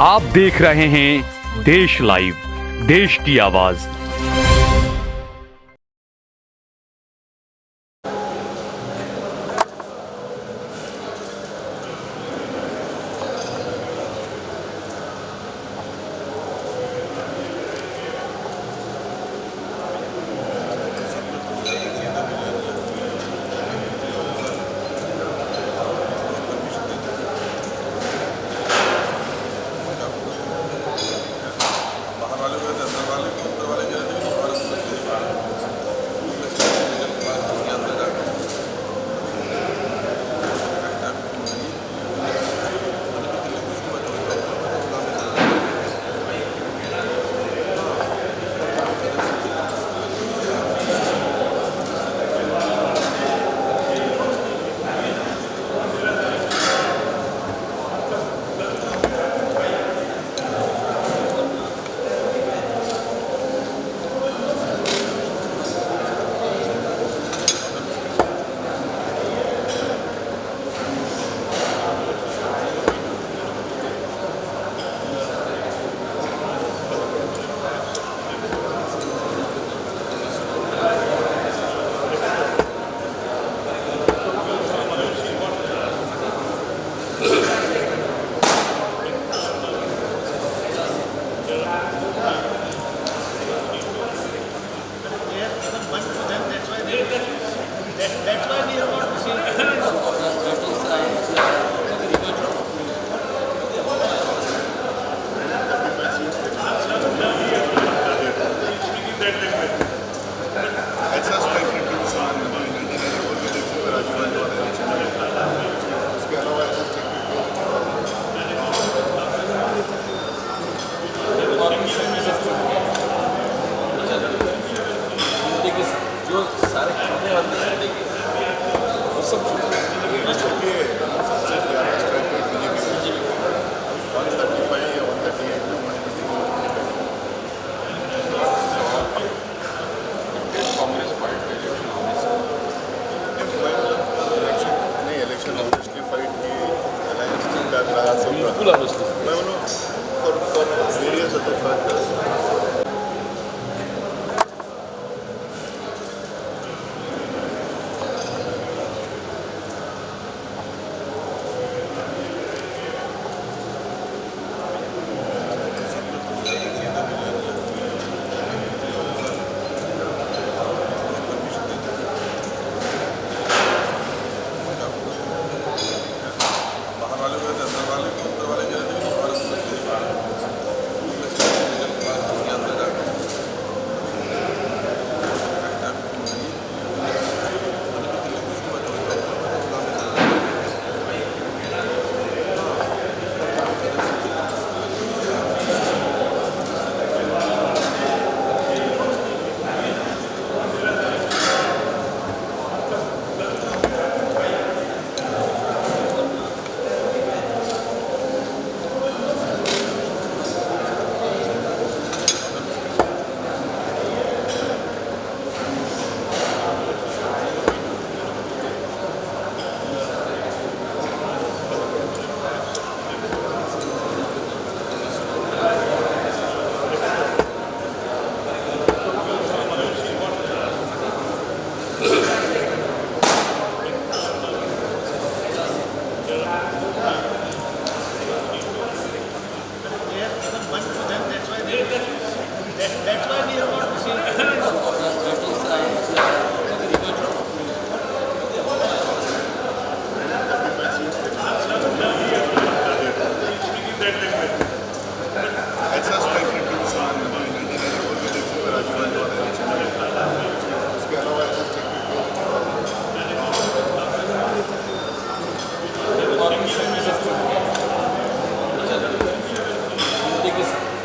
आप देख रहे हैं देश लाइव, देश की आवाज। बिल्कुल ऑनेस्टली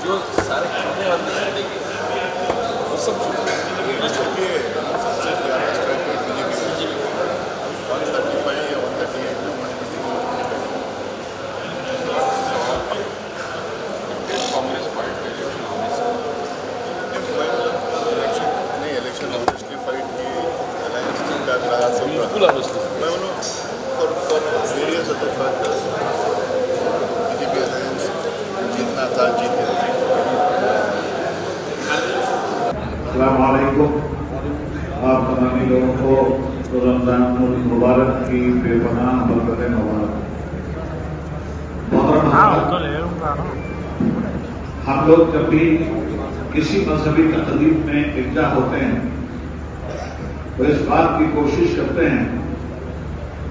जो सारे खाने वाले वो सब सबसे ज़्यादा स्ट्राइक बीजेपी 135 या 138 Congress party election honestly fight की अलायंस बिल्कुल ऑनेस्टली मैं बोलूँ for various other factors BJP alliance अस्सलामुअलैकुम। आप तमामी लोगों को तो रमजान मुबारक की बेपनाह बरकतें मुबारक। हम लोग जब भी किसी मजहबी तकलीफ में इकट्ठा होते हैं तो इस बात की कोशिश करते हैं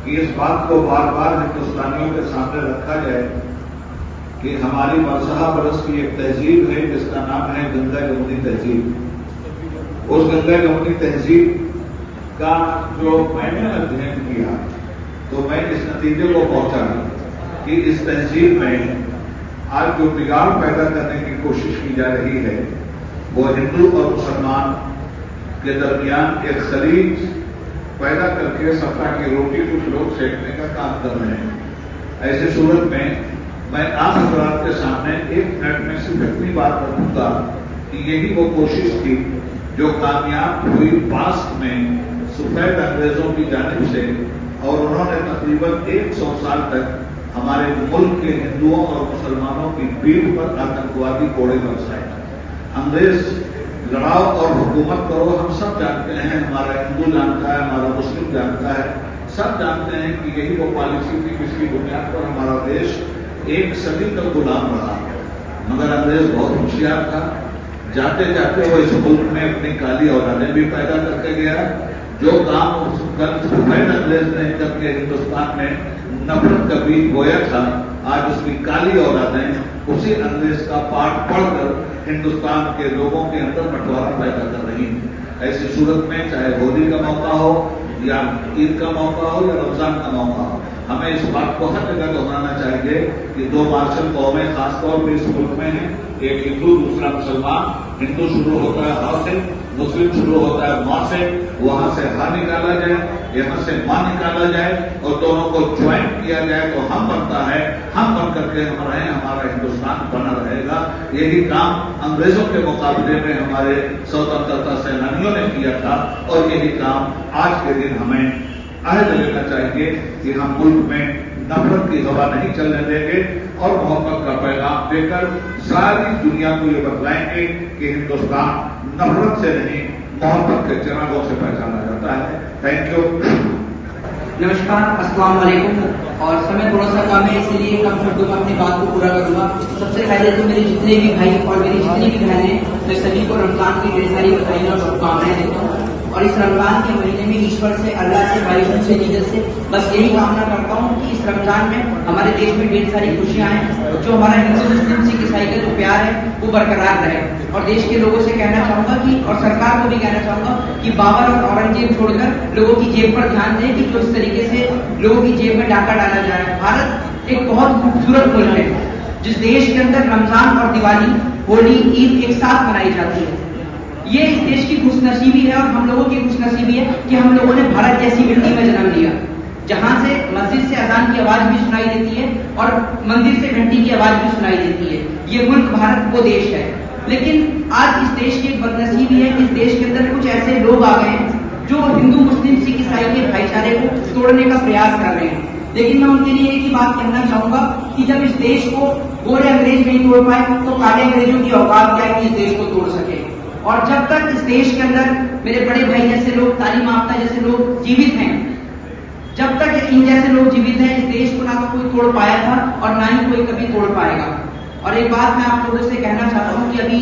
कि इस बात को बार बार हिंदुस्तानियों के सामने रखा जाए कि हमारी मरसहा बरस की एक तहजीब है जिसका नाम है गंगा यमुनी तहजीब। उस गंगा यमुनी तहजीब का जो मैंने अध्ययन किया तो मैं इस नतीजे को पहुंचा कि इस तहजीब में आज जो बिगाड़ पैदा करने की कोशिश की जा रही है वो हिंदू और मुसलमान के दरमियान एक खलीज पैदा करके सत्ता की रोटी कुछ लोग सेकने का काम कर रहे हैं। ऐसे सूरत में मैं आप हजरात के सामने 1 मिनट में सिर्फ इतनी बात रखूंगा कि यही वो कोशिश थी जो कामयाब हुई पास्ट में सफेद अंग्रेजों की जानिब से, और उन्होंने तकरीबन 100 साल तक हमारे मुल्क के हिंदुओं और मुसलमानों की पीठ पर आतंकवादी कोड़े बरसाए। अंग्रेज लड़ाओ और हुकूमत करो, हम सब जानते हैं, हमारा हिंदू जानता है, हमारा मुस्लिम जानता है, सब जानते हैं कि यही वो पॉलिसी थी जिसकी बुनियाद पर हमारा देश 1 सदी तक गुलाम रहा। मगर अंग्रेज बहुत होशियार था, जाते जाते वो इस मुल्क में अपनी काली औलादें भी पैदा करके गया। जो काम सफेद अंग्रेज ने करके हिंदुस्तान में नफरत का बीज बोया था, आज उसकी काली औलादें उसी अंग्रेज का पाठ पढ़कर हिंदुस्तान के लोगों के अंदर बंटवारा पैदा कर रही है। ऐसी सूरत में चाहे होली का मौका हो या ईद का मौका हो या रमजान का मौका हो, हमें इस बात को हर जगह दोहराना चाहिए कि 2 मार्शल कौमें खासतौर पर इस मुल्क में हैं, एक हिंदू दूसरा मुसलमान। हिंदू शुरू होता है हा से, मुस्लिम शुरू होता है माँ से, वहां से हा निकाला जाए, यहाँ से माँ निकाला जाए और दोनों को ज्वाइंट किया जाए तो हम बनता है, हम बन करके हम रहें, हमारा हिंदुस्तान बना रहेगा। यही काम अंग्रेजों के मुकाबले में हमारे स्वतंत्रता सेनानियों ने किया था और यही काम आज के दिन हमें अहद लेना चाहिए कि हम मुल्क में नफरत की हवा नहीं चलने देंगे और मोहब्बत का पैगाम देकर सारी दुनिया को ये बतलाएंगे कि हिंदुस्तान नफरत से नहीं मोहब्बत के चिरागों से पहचाना जाता है। Thank you. नमस्कार, अस्सलाम वालेकुम। और समय थोड़ा सा कम है इसलिए कम शब्दों में अपनी बात को पूरा करूंगा। सबसे पहले तो मेरे जितने भी भाई और मेरी जितनी भी बहनें, मैं सभी को रमजान की ढेर सारी बधाइयां और शुभकामनाएं देता हूँ। और इस रमजान के महीने में ईश्वर से, अल्लाह से, भाई से, नीजत से बस यही कामना करता हूँ कि इस रमजान में हमारे देश में ढेर सारी खुशियां हैं, जो हमारा हिंदू मुस्लिम सिख ईसाई का जो प्यार है वो बरकरार रहे। और देश के लोगों से कहना चाहूंगा कि, और सरकार को भी कहना चाहूंगा कि बाबर और औरंगजेब छोड़कर लोगों की जेब पर ध्यान दें कि जो इस तरीके से लोगों की जेब में डाका डाला जा रहा है। भारत एक बहुत खूबसूरत मुल्क है जिस देश के अंदर रमजान और दिवाली, होली, ईद एक साथ मनाई जाती है। ये इस देश की खुशनसीबी है और हम लोगों की खुशनसीबी है कि हम लोगों ने भारत जैसी मिट्टी में जन्म लिया, जहां से मस्जिद से अजान की आवाज भी सुनाई देती है और मंदिर से घंटी की आवाज भी सुनाई देती है। ये मुल्क भारत वो देश है। लेकिन आज इस देश की एक बदनसीबी है कि इस देश के अंदर कुछ ऐसे लोग आ गए हैं जो हिंदू मुस्लिम सिख ईसाई के भाईचारे को तोड़ने का प्रयास कर रहे हैं। लेकिन मैं उनके लिए एक ही बात कहना चाहूंगा कि जब इस देश को गोरे अंग्रेज नहीं तोड़ पाए तो काले अंग्रेजों की औकात क्या है कि इस देश को तोड़ सके। और जब तक इस देश के अंदर मेरे बड़े भाई जैसे लोग, तालीम याफ्ता जैसे लोग जीवित हैं, जब तक इन जैसे लोग जीवित हैं, इस देश को ना तो कोई तोड़ पाया था और ना ही कोई कभी तोड़ पाएगा। और एक बात मैं आप लोगों से कहना चाहता हूँ कि अभी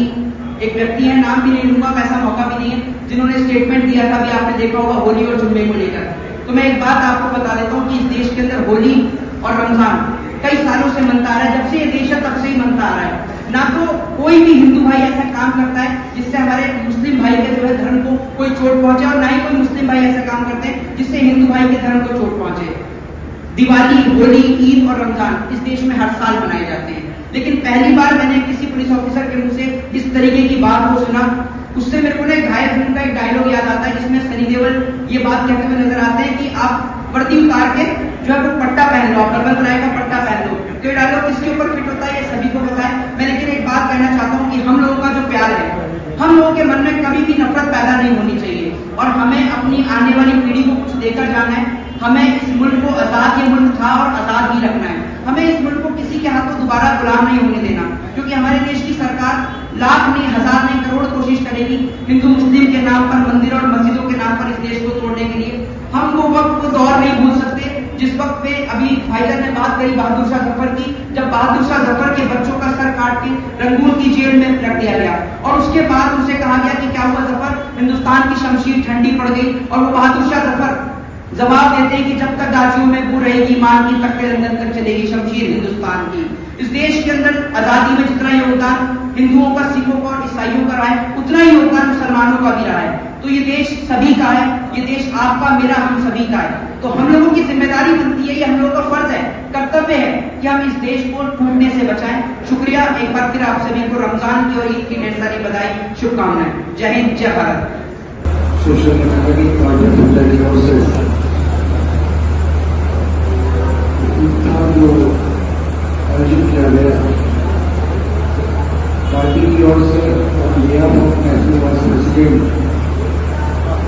एक व्यक्ति है, नाम भी नहीं लूंगा, ऐसा मौका भी नहीं है, जिन्होंने स्टेटमेंट दिया था, अभी आपने देखा होगा होली और जुम्मे को लेकर। तो मैं एक बात आपको बता देता हूँ कि इस देश के अंदर होली और रमजान कई सालों से मनता आ रहा है। जब से ये देश है तब से ही मनता आ रहा है। ना तो कोई भी हिंदू भाई ऐसा काम करता है जिससे हमारे मुस्लिम भाई के जो है धर्म को कोई चोट पहुंचे, और ना ही कोई मुस्लिम भाई ऐसा काम करते हैं जिससे हिंदू भाई के धर्म को चोट पहुंचे। दिवाली, होली, ईद और रमजान इस देश में हर साल मनाए जाते हैं, लेकिन पहली बार मैंने किसी पुलिस ऑफिसर के मुंह से इस तरीके की बात को सुना। उससे मेरे को ना घायल फिल्म का एक डायलॉग याद आता है जिसमें सनी देओल ये बात कहते हुए नजर आते हैं कि आप वर्दी उतार के जो है वो पट्टा पहन लो, बलवंत राय का पट्टा पहन लो। तो ये डायलॉग किसके ऊपर फिट होता है ये सभी को पता है। मैं लेकिन एक बात कहना चाहता हूँ कि हम लोगों का जो प्यार है, हम लोगों के मन में कभी भी नफरत पैदा नहीं होनी चाहिए और हमें अपनी आने वाली पीढ़ी को कुछ देकर जाना है। हमें इस मुल्क को आजाद, ये मुल्क था और आजाद ही रखना है। हमें इस मुल्क को किसी के हाथों दोबारा गुलाम नहीं होने देना, क्योंकि हमारे देश की सरकार लाख नहीं, हजार नहीं, करोड़ कोशिश करेगी हिंदू मुस्लिम के नाम पर, मंदिरों और मस्जिदों के नाम पर इस देश को तोड़ने के लिए। हम वो वक्त, वो दौर नहीं भूल सकते जिस वक्त पे अभी भाईजान ने बात करी बहादुर शाह जफर की, जब बहादुर शाह जफर के बच्चों का सर काट के रंगून की जेल में रख दिया गया और उसके बाद उनसे कहा गया कि क्या हुआ जफर, हिंदुस्तान की शमशीर ठंडी पड़ गई। और वो बहादुर शाह जफर जवाब देते हैं कि जब तक गाजियों में बू रहेगी मान की, तख्ते लंदन तक चलेगी शमशीर हिंदुस्तान की। इस देश के अंदर आजादी में जितना योगदान हिंदुओं का, सिखों का और ईसाइयों का रहा है, उतना ही योगदान मुसलमानों का भी रहा है। तो ये देश सभी का है, ये देश आपका, मेरा, हम सभी का है। तो हम लोगों की जिम्मेदारी बनती है, ये हम लोगों का फर्ज है, कर्तव्य है कि हम इस देश को टूटने से बचाएं। शुक्रिया एक बार फिर आप सभी को रमजान की और ईद की ढेर सारी बधाई, शुभकामनाएं। जय हिंद, जय भारत। सोशल मीडिया की ओर से जो आयोजित किया गया पार्टी की ओर से और नेशनल वाइस प्रेसिडेंट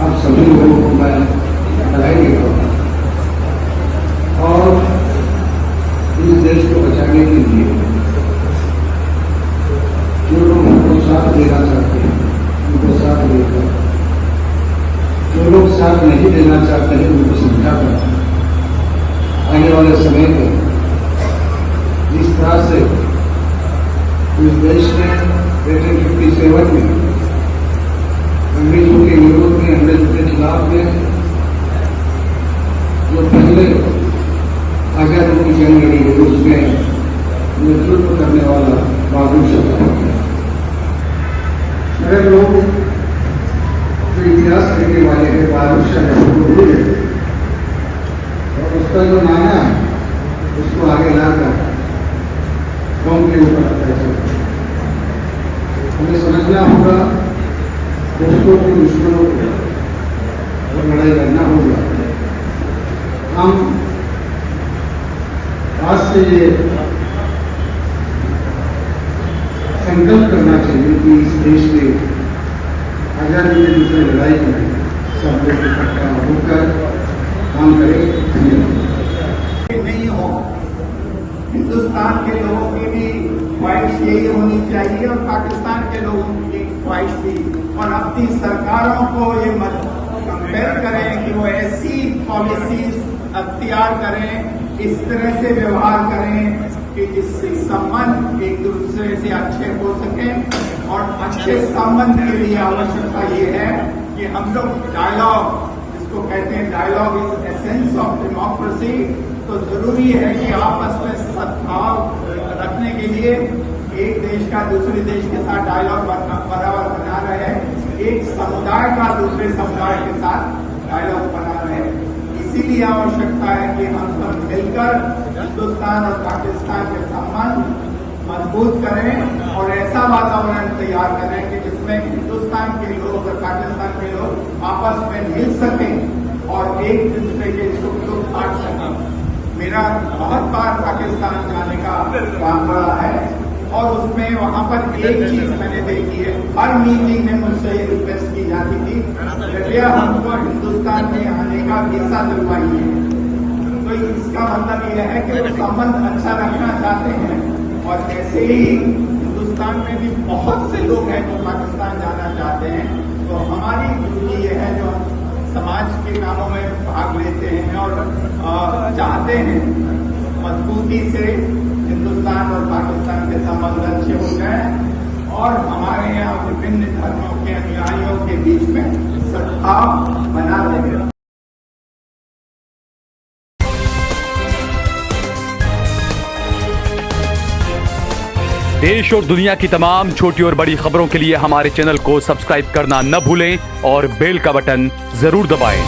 आप सभी लोगों को मैं बधाई देता हूँ। और इस देश को बचाने के लिए जो लोग उनको साथ देना चाहते हैं उनको साथ देकर, जो लोग साथ नहीं देना चाहते हैं उनको समझाकर आने वाले समय में जिस तरह से इस देश में 1857 में अंग्रेजों के विरोध में, अंग्रेजों के खिलाफ में जो पहले आजादी की जंग लड़ी है उसमें नेतृत्व करने वाला बहादुर शाह। अगर लोग जो इतिहास लिखने वाले हैं बहादुर शाह को भूल गए और उसका जो नाना है उसको आगे लाकर कौम के ऊपर अत्याचार, हमें समझना होगा दोस्तों को, दुश्मनों को और लड़ाई करना होगा। हम आज से ये संकल्प करना चाहिए कि इस देश के आजादी में दूसरे लड़ाई करें, सब लोग इकट्ठा होकर काम करें। धन्यवाद। नहीं हो, हिंदुस्तान के लोगों की भी ख्वाहिश यही होनी चाहिए और पाकिस्तान के लोगों की ख्वाहिश भी, और अपनी सरकारों को ये मत कंपेयर करें कि वो ऐसी पॉलिसीज अख्तियार करें, इस तरह से व्यवहार करें कि जिससे संबंध एक दूसरे से अच्छे हो सके। और अच्छे संबंध के लिए आवश्यकता ये है कि हम लोग डायलॉग, जिसको कहते हैं dialogue is essence of democracy, तो जरूरी है कि आपस में सद्भाव रखने के लिए एक देश का दूसरे देश के साथ डायलॉग बराबर बना रहे, एक समुदाय का दूसरे समुदाय के साथ डायलॉग बना रहे। इसीलिए आवश्यकता है कि हम सब मिलकर हिंदुस्तान और पाकिस्तान के संबंध मजबूत करें और ऐसा वातावरण तैयार करें कि जिसमें हिंदुस्तान के लोग और पाकिस्तान के लोग आपस में मिल सकें और एक दूसरे के सुख दुख बांट सकें। मेरा बहुत बार पाकिस्तान जाने का काम रहा है और उसमें वहां पर एक चीज मैंने देखी है, हर मीटिंग में मुझसे ये रिक्वेस्ट की जाती थी, कृपया हमको हिंदुस्तान में आने का वीजा दिलवाइए। तो इसका मतलब यह है कि वो संबंध अच्छा रखना चाहते हैं। और ऐसे ही हिंदुस्तान में भी बहुत से लोग हैं जो पाकिस्तान जाना चाहते हैं। तो हमारी ड्यूटी ये है जो समाज के कामों में भाग लेते हैं और चाहते हैं मजबूती से हिंदुस्तान और पाकिस्तान के संबंध अच्छे हो जाए और हमारे यहाँ विभिन्न धर्मों के अनुयायियों के बीच में सद्भाव बना रहे। देश और दुनिया की तमाम छोटी और बड़ी खबरों के लिए हमारे चैनल को सब्सक्राइब करना न भूलें और बेल का बटन जरूर दबाएं।